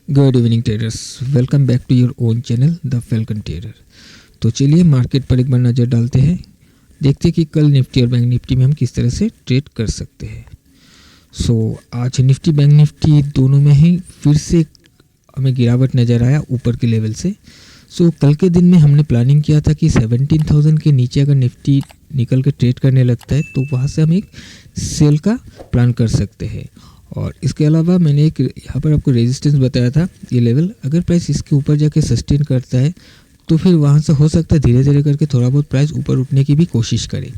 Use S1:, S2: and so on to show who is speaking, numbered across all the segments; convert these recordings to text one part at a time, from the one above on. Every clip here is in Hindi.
S1: Good evening traders, welcome back to your own channel the Falcon Trader. तो चलिए मार्केट पर एक बार नज़र डालते हैं, देखते हैं कि कल निफ्टी और बैंक निफ्टी में हम किस तरह से ट्रेड कर सकते हैं। आज निफ्टी बैंक निफ्टी दोनों में ही फिर से हमें गिरावट नज़र आया ऊपर के लेवल से। कल के दिन में हमने प्लानिंग किया था कि 17,000 के नीचे अगर निफ्टी निकल के ट्रेड करने लगता है तो वहाँ से हम एक सेल का प्लान कर सकते हैं। और इसके अलावा मैंने एक यहाँ पर आपको रेजिस्टेंस बताया था, ये लेवल अगर प्राइस इसके ऊपर जाके सस्टेन करता है तो फिर वहाँ से हो सकता है धीरे धीरे करके थोड़ा बहुत प्राइस ऊपर उठने की भी कोशिश करे।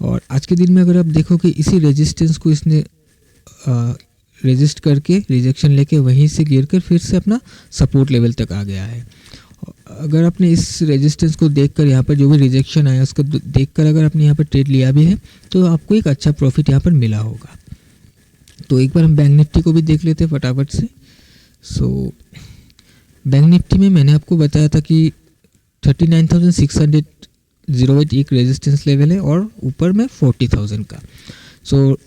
S1: और आज के दिन में अगर आप देखो कि इसी रेजिस्टेंस को इसने रेजिस्ट करके रिजेक्शन लेके वहीं से गिर कर फिर से अपना सपोर्ट लेवल तक आ गया है। अगर आपने इस रेजिस्टेंस को देखकर यहाँ पर जो भी रिजेक्शन आया उसको देखकर अगर आपने यहाँ पर ट्रेड लिया भी है तो आपको एक अच्छा प्रॉफिट यहाँ पर मिला होगा। तो एक बार हम बैंक निफ्टी को भी देख लेते हैं फटाफट से। बैंक निफ्टी में मैंने आपको बताया था कि 39,608 एक रेजिस्टेंस लेवल है और ऊपर में 40,000 का।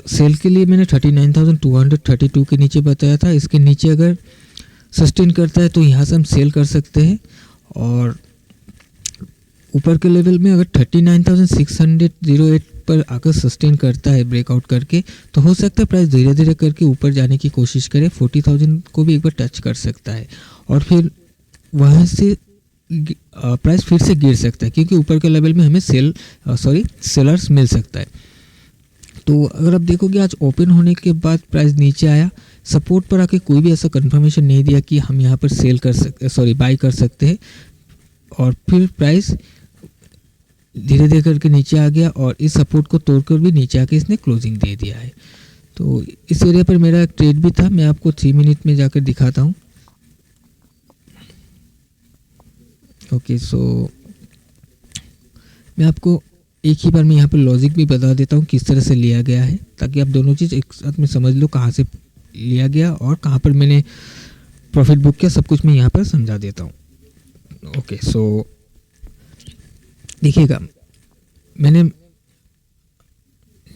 S1: सेल के लिए मैंने 39,232 के नीचे बताया था। इसके नीचे अगर सस्टेन करता है तो यहाँ से हम सेल कर सकते हैं। और ऊपर के लेवल में अगर 39,608 पर आकर सस्टेन करता है ब्रेकआउट करके तो हो सकता है प्राइस धीरे धीरे करके ऊपर जाने की कोशिश करे, 40,000 को भी एक बार टच कर सकता है और फिर वहाँ से प्राइस फिर से गिर सकता है क्योंकि ऊपर के लेवल में हमें सेलर्स मिल सकता है। तो अगर आप देखोगे आज ओपन होने के बाद प्राइस नीचे आया, सपोर्ट पर आके कोई भी ऐसा कंफर्मेशन नहीं दिया कि हम यहाँ पर बाई कर सकते हैं और फिर प्राइस धीरे धीरे करके नीचे आ गया और इस सपोर्ट को तोड़कर भी नीचे आके इसने क्लोजिंग दे दिया है। तो इस एरिया पर मेरा एक ट्रेड भी था, मैं आपको 3 मिनट में जाकर दिखाता हूँ। ओके, मैं आपको एक ही बार में यहाँ पर लॉजिक भी बता देता हूँ किस तरह से लिया गया है ताकि आप दोनों चीज़ एक साथ में समझ लो कहाँ से लिया गया और कहाँ पर मैंने प्रॉफिट बुक किया, सब कुछ मैं यहाँ पर समझा देता हूँ। ओके, देखिएगा मैंने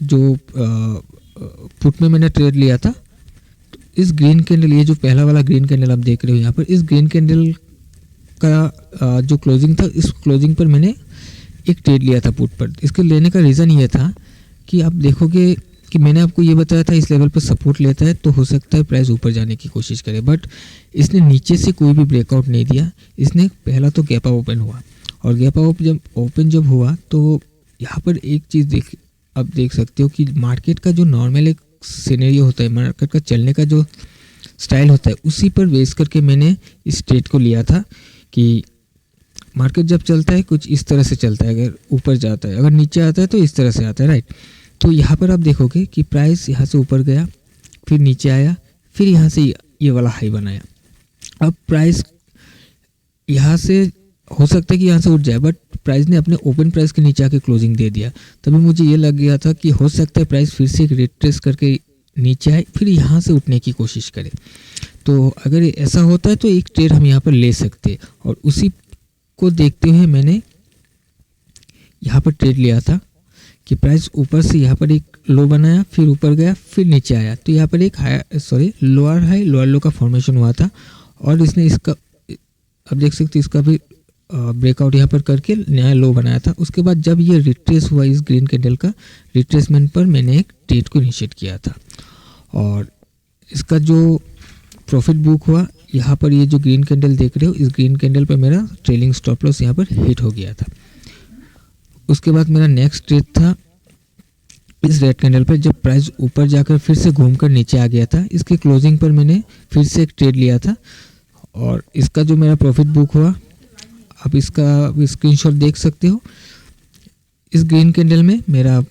S1: जो पुट में मैंने ट्रेड लिया था तो इस ग्रीन कैंडल, ये जो पहला वाला ग्रीन कैंडल आप देख रहे हो यहाँ पर, इस ग्रीन कैंडल का जो क्लोजिंग था इस क्लोजिंग पर मैंने एक ट्रेड लिया था पुट पर। इसके लेने का रीज़न ये था कि आप देखोगे कि मैंने आपको ये बताया था इस लेवल पर सपोर्ट लेता है तो हो सकता है प्राइस ऊपर जाने की कोशिश करे, बट इसने नीचे से कोई भी ब्रेकआउट नहीं दिया। इसने पहला तो गैप अप ओपन हुआ और गैप अप जब हुआ तो यहाँ पर एक चीज़ आप देख सकते हो कि मार्केट का जो नॉर्मल एक सिनेरियो होता है, मार्केट का चलने का जो स्टाइल होता है उसी पर बेस करके मैंने इस ट्रेड को लिया था कि मार्केट जब चलता है कुछ इस तरह से चलता है, अगर ऊपर जाता है, अगर नीचे आता है तो इस तरह से आता है, राइट। तो यहाँ पर आप देखोगे कि प्राइस यहाँ से ऊपर गया, फिर नीचे आया, फिर यहाँ से ये वाला हाई बनाया। अब प्राइस यहाँ से हो सकता है कि यहाँ से उठ जाए, बट प्राइस ने अपने ओपन प्राइस के नीचे आके क्लोजिंग दे दिया। तभी मुझे ये लग गया था कि हो सकता है प्राइस फिर से एक रिट्रेस करके नीचे आए, फिर यहाँ से उठने की कोशिश करे। तो अगर ऐसा होता है तो एक ट्रेड हम यहाँ पर ले सकते हैं और उसी को देखते हुए मैंने यहाँ पर ट्रेड लिया था कि प्राइस ऊपर से यहाँ पर एक लो बनाया, फिर ऊपर गया, फिर नीचे आया, तो यहाँ पर एक लोअर हाई लोअर लो का फॉर्मेशन हुआ था और इसने इसका आप देख सकते इसका भी ब्रेकआउट यहाँ पर करके नया लो बनाया था। उसके बाद जब ये रिट्रेस हुआ इस ग्रीन कैंडल का रिट्रेसमेंट पर मैंने एक ट्रेड को इनिशिएट किया था और इसका जो प्रॉफिट बुक हुआ यहाँ पर, ये जो ग्रीन कैंडल देख रहे हो इस ग्रीन कैंडल पर मेरा ट्रेलिंग स्टॉप लॉस यहाँ पर हिट हो गया था। उसके बाद मेरा नेक्स्ट ट्रेड था इस रेड कैंडल पर, जब प्राइस ऊपर जाकर फिर से घूमकर नीचे आ गया था, इसके क्लोजिंग पर मैंने फिर से एक ट्रेड लिया था और इसका जो मेरा प्रॉफिट बुक हुआ आप इसका स्क्रीनशॉट देख सकते हो। इस ग्रीन कैंडल में मेरा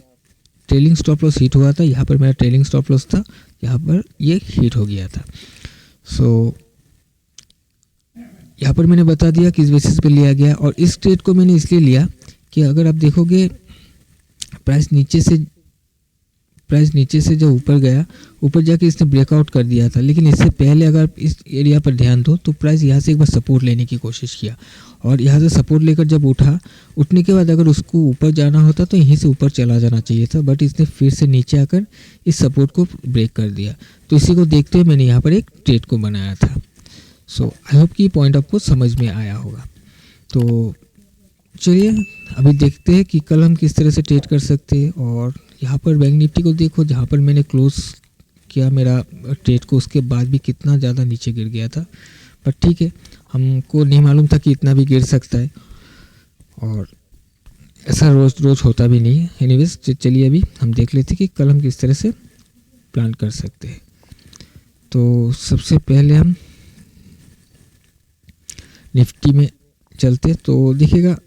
S1: ट्रेलिंग स्टॉप लॉस हिट हुआ था, यहाँ पर मेरा ट्रेलिंग स्टॉप लॉस था, यहाँ पर ये हिट हो गया था। यहाँ पर मैंने बता दिया किस बेसिस पे लिया गया और इस ट्रेड को मैंने इसलिए लिया कि अगर आप देखोगे प्राइस नीचे से जब ऊपर गया, ऊपर जाके इसने ब्रेकआउट कर दिया था, लेकिन इससे पहले अगर इस एरिया पर ध्यान दो तो प्राइस यहाँ से एक बार सपोर्ट लेने की कोशिश किया और यहाँ से सपोर्ट लेकर जब उठने के बाद अगर उसको ऊपर जाना होता तो यहीं से ऊपर चला जाना चाहिए था, बट इसने फिर से नीचे आकर इस सपोर्ट को ब्रेक कर दिया। तो इसी को देखते हुए मैंने यहाँ पर एक ट्रेड को बनाया था। सो आई होप कि पॉइंट आपको समझ में आया होगा। तो चलिए अभी देखते हैं कि कल हम किस तरह से ट्रेड कर सकते हैं। और यहाँ पर बैंक निफ्टी को देखो, जहाँ पर मैंने क्लोज किया मेरा ट्रेड को, उसके बाद भी कितना ज़्यादा नीचे गिर गया था। पर ठीक है, हमको नहीं मालूम था कि इतना भी गिर सकता है, और ऐसा रोज़ रोज़ होता भी नहीं है। एनीवेज चलिए अभी हम देख लेते हैं कि कल हम किस तरह से प्लान कर सकते हैं। तो सबसे पहले हम निफ्टी में चलते। तो देखिएगा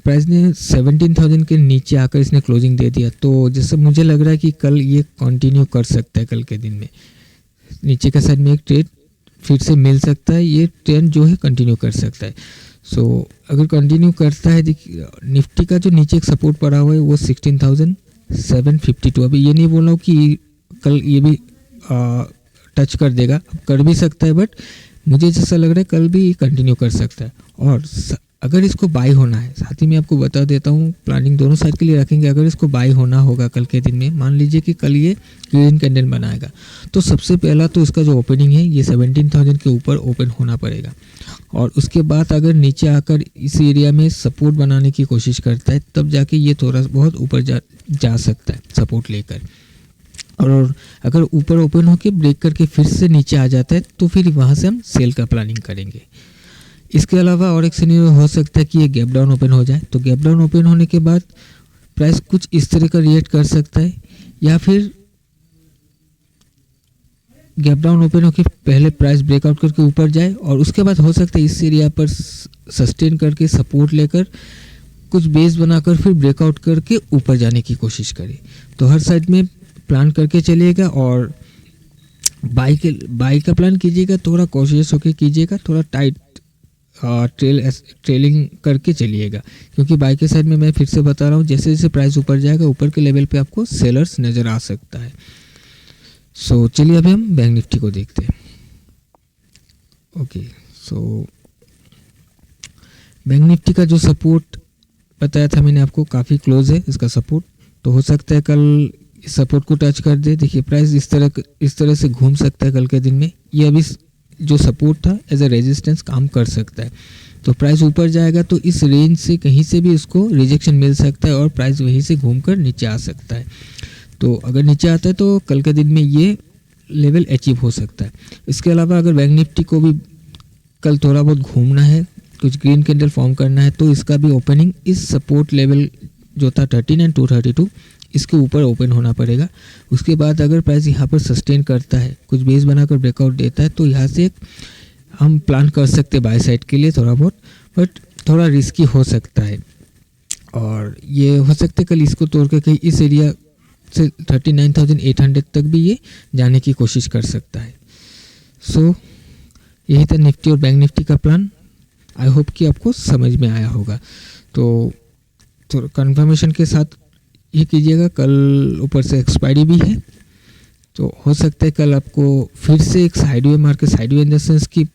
S1: प्राइस ने 17,000 के नीचे आकर इसने क्लोजिंग दे दिया। तो जैसे मुझे लग रहा है कि कल ये कंटिन्यू कर सकता है, कल के दिन में नीचे का साइड में एक ट्रेड फिर से मिल सकता है, ये ट्रेंड जो है कंटिन्यू कर सकता है। सो अगर कंटिन्यू करता है, देखिए निफ्टी का जो नीचे एक सपोर्ट पड़ा हुआ है वो 16,752। अभी ये नहीं बोल रहा हूँ कि कल ये भी टच कर देगा, कर भी सकता है, बट मुझे जैसा लग रहा है कल भी कंटिन्यू कर सकता है। और अगर इसको बाई होना है, साथ ही मैं आपको बता देता हूँ, प्लानिंग दोनों साइड के लिए रखेंगे। अगर इसको बाई होना होगा कल के दिन में, मान लीजिए कि कल ये ग्रीन कैंडल बनाएगा, तो सबसे पहला तो इसका जो ओपनिंग है ये 17,000 के ऊपर ओपन होना पड़ेगा। और उसके बाद अगर नीचे आकर इस एरिया में सपोर्ट बनाने की कोशिश करता है, तब जाके ये थोड़ा बहुत ऊपर जा सकता है सपोर्ट लेकर। और अगर ऊपर ओपन होकर ब्रेक करके फिर से नीचे आ जाता है, तो फिर वहाँ से हम सेल का प्लानिंग करेंगे। इसके अलावा और एक सिनेरियो हो सकता है कि ये गैप डाउन ओपन हो जाए। तो गैप डाउन ओपन होने के बाद प्राइस कुछ इस तरह का रिएक्ट कर सकता है, या फिर गैप डाउन ओपन होकर पहले प्राइस ब्रेकआउट करके ऊपर जाए, और उसके बाद हो सकता है इस एरिया पर सस्टेन करके सपोर्ट लेकर कुछ बेस बनाकर फिर ब्रेकआउट करके ऊपर जाने की कोशिश करे। तो हर साइड में प्लान करके चलिएगा, और बाई का प्लान कीजिएगा, थोड़ा कॉशियस होकर कीजिएगा, थोड़ा टाइट ट्रेलिंग करके चलिएगा। क्योंकि बाई के साइड में मैं फिर से बता रहा हूँ, जैसे जैसे प्राइस ऊपर जाएगा, ऊपर के लेवल पे आपको सेलर्स नज़र आ सकता है। सो चलिए अभी हम बैंक निफ्टी को देखते हैं। ओके, सो बैंक निफ्टी का जो सपोर्ट बताया था मैंने आपको, काफ़ी क्लोज है इसका सपोर्ट। तो हो सकता है कल इस सपोर्ट को टच कर दे। देखिए प्राइस इस तरह से घूम सकता है कल के दिन में। ये अभी जो सपोर्ट था एज ए रेजिस्टेंस काम कर सकता है। तो प्राइस ऊपर जाएगा तो इस रेंज से कहीं से भी इसको रिजेक्शन मिल सकता है, और प्राइस वहीं से घूमकर नीचे आ सकता है। तो अगर नीचे आता है तो कल के दिन में ये लेवल अचीव हो सकता है। इसके अलावा अगर बैंक निफ्टी को भी कल थोड़ा बहुत घूमना है, कुछ ग्रीन कैंडल फॉर्म करना है, तो इसका भी ओपनिंग इस सपोर्ट लेवल जो था 13,232 इसके ऊपर ओपन होना पड़ेगा। उसके बाद अगर प्राइस यहाँ पर सस्टेन करता है, कुछ बेस बनाकर ब्रेकआउट देता है, तो यहाँ से हम प्लान कर सकते हैं बाय साइड के लिए थोड़ा बहुत, बट थोड़ा रिस्की हो सकता है। और ये हो सकता है कल इसको तोड़ के कहीं इस एरिया से 39,800 तक भी ये जाने की कोशिश कर सकता है। सो यही था निफ्टी और बैंक निफ्टी का प्लान। आई होप कि आपको समझ में आया होगा। तो कंफर्मेशन के साथ ये कीजिएगा, कल ऊपर से एक्सपायरी भी है, तो हो सकता है कल आपको फिर से एक sideway market, sideway in the sense कि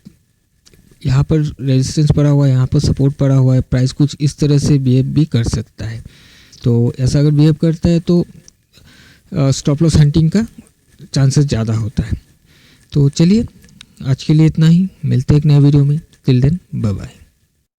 S1: यहाँ पर रेजिस्टेंस पड़ा हुआ है, यहाँ पर सपोर्ट पड़ा हुआ है, प्राइस कुछ इस तरह से बिहेव भी कर सकता है। तो ऐसा अगर बिहेव करता है तो स्टॉप लॉस हंटिंग का चांसेस ज़्यादा होता है। तो चलिए आज के लिए इतना ही, मिलते हैं एक नए वीडियो में। Till then bye bye.